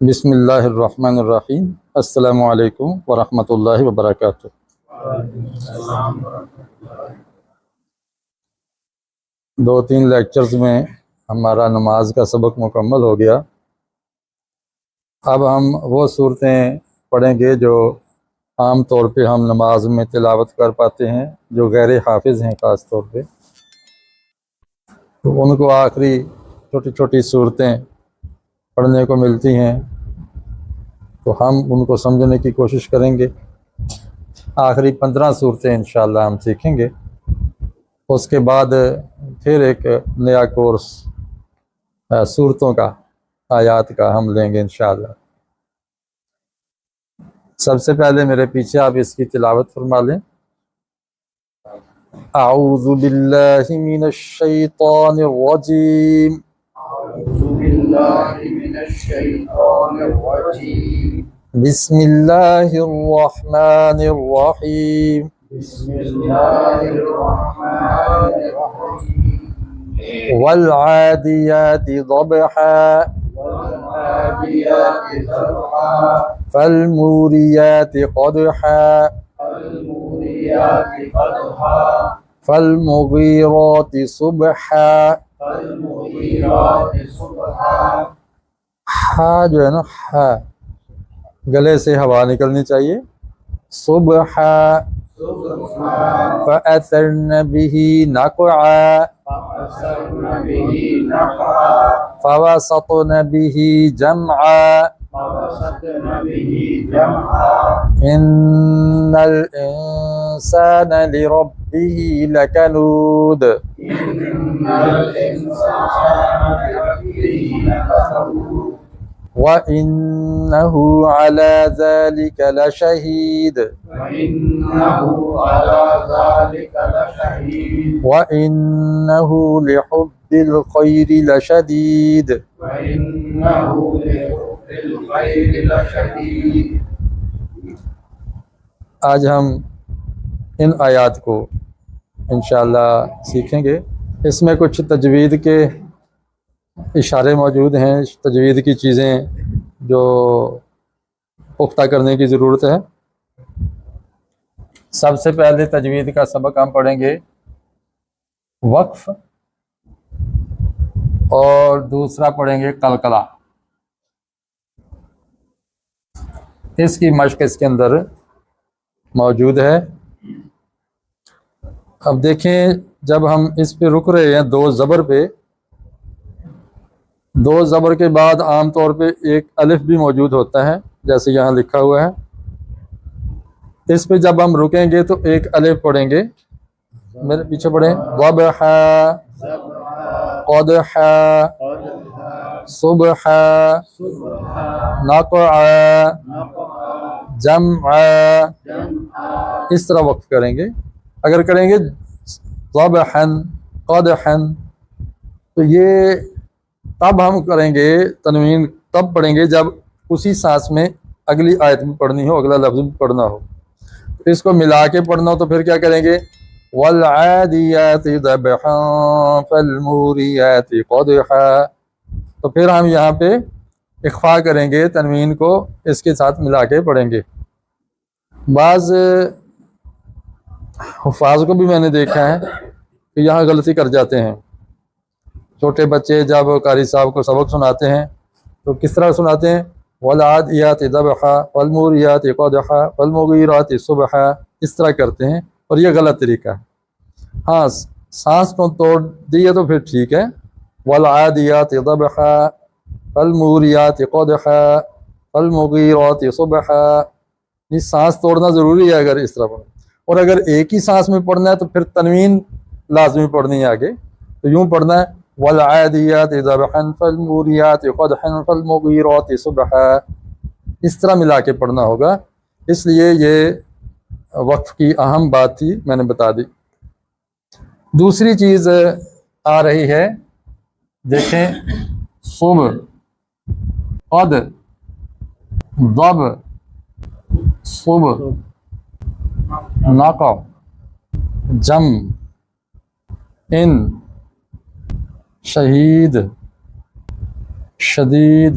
بسم اللہ الرحمن الرحیم۔ السلام علیکم ورحمۃ اللہ وبرکاتہ۔ دو تین لیکچرز میں ہمارا نماز کا سبق مکمل ہو گیا۔ اب ہم وہ صورتیں پڑھیں گے جو عام طور پہ ہم نماز میں تلاوت کر پاتے ہیں، جو غیر حافظ ہیں خاص طور پہ، تو ان کو آخری چھوٹی چھوٹی صورتیں پڑھنے کو ملتی ہیں، تو ہم ان کو سمجھنے کی کوشش کریں گے۔ آخری 15 صورتیں انشاءاللہ ہم سیکھیں گے۔ اس کے بعد پھر ایک نیا کورس صورتوں کا، آیات کا ہم لیں گے انشاءاللہ۔ سب سے پہلے میرے پیچھے آپ اس کی تلاوت فرما لیں۔ اعوذ باللہ من الشیطان الرجیم، بسم اللہ الرحمن الرحیم، والعادیات ضبحا، فالموریات قدحا، فالمغیرات صبحا۔ ہا جو ہے نا، ہا گلے سے ہوا نکلنی چاہیے۔ صبحا، فأثرن به نقعا، فوسطن به جمعا، إن الإنسان لربه لكنود، وإنه على ذلك لشهيد، وإنه لحب الخير لشديد۔ آج ہم ان آیات کو انشاءاللہ سیکھیں گے۔ اس میں کچھ تجوید کے اشارے موجود ہیں، تجوید کی چیزیں جو پختہ کرنے کی ضرورت ہے۔ سب سے پہلے تجوید کا سبق ہم پڑھیں گے وقف، اور دوسرا پڑھیں گے قلقلہ۔ اس کی مشق اس کے اندر موجود ہے۔ اب دیکھیں، جب ہم اس پہ رک رہے ہیں دو زبر پہ، دو زبر کے بعد عام طور پہ ایک الف بھی موجود ہوتا ہے، جیسے یہاں لکھا ہوا ہے۔ اس پہ جب ہم رکیں گے تو ایک الف پڑھیں گے، میرے پیچھے پڑھیں، ضبحا، قدحا، صبحا، نقعا، جمعا، اس طرح وقف کریں گے۔ اگر کریں گے ضبحا، قدحا، تو یہ تب ہم کریں گے، تنوین تب پڑھیں گے جب اسی سانس میں اگلی آیت بھی پڑھنی ہو، اگلا لفظ بھی پڑھنا ہو۔ اس کو ملا کے پڑھنا ہو تو پھر کیا کریں گے، والعادیات ضبحا، فالموریات قدحا۔ تو پھر ہم یہاں پہ اخفا کریں گے، تنوین کو اس کے ساتھ ملا کے پڑھیں گے۔ بعض حفاظ کو بھی میں نے دیکھا ہے کہ یہاں غلطی کر جاتے ہیں۔ چھوٹے بچے جب قاری صاحب کو سبق سناتے ہیں تو کس طرح سناتے ہیں، والعادیات ضبحا، والموریات قدحا، والمغیرات صبحا، اس طرح کرتے ہیں، اور یہ غلط طریقہ ہے۔ ہاں، سانس کو توڑ دیے تو پھر ٹھیک ہے، والعادیات ضبحا، فالموریات قدحا، فالمغیرات صبحا، یہ سانس توڑنا ضروری ہے اگر اس طرح پڑھیں۔ اور اگر ایک ہی سانس میں پڑھنا ہے تو پھر تنوین لازمی پڑھنی ہے آگے، تو یوں پڑھنا ہے، والعادیات ضبحا، فالموریات قدحا، فالمغیرات صبحا، اس طرح ملا کے پڑھنا ہوگا۔ اس لیے یہ وقف کی اہم بات تھی، میں نے بتا دی۔ دوسری چیز آ رہی ہے، دیکھیں، صبح، قد، ضب، صبح، نقع، جم، ان، شہید، شدید،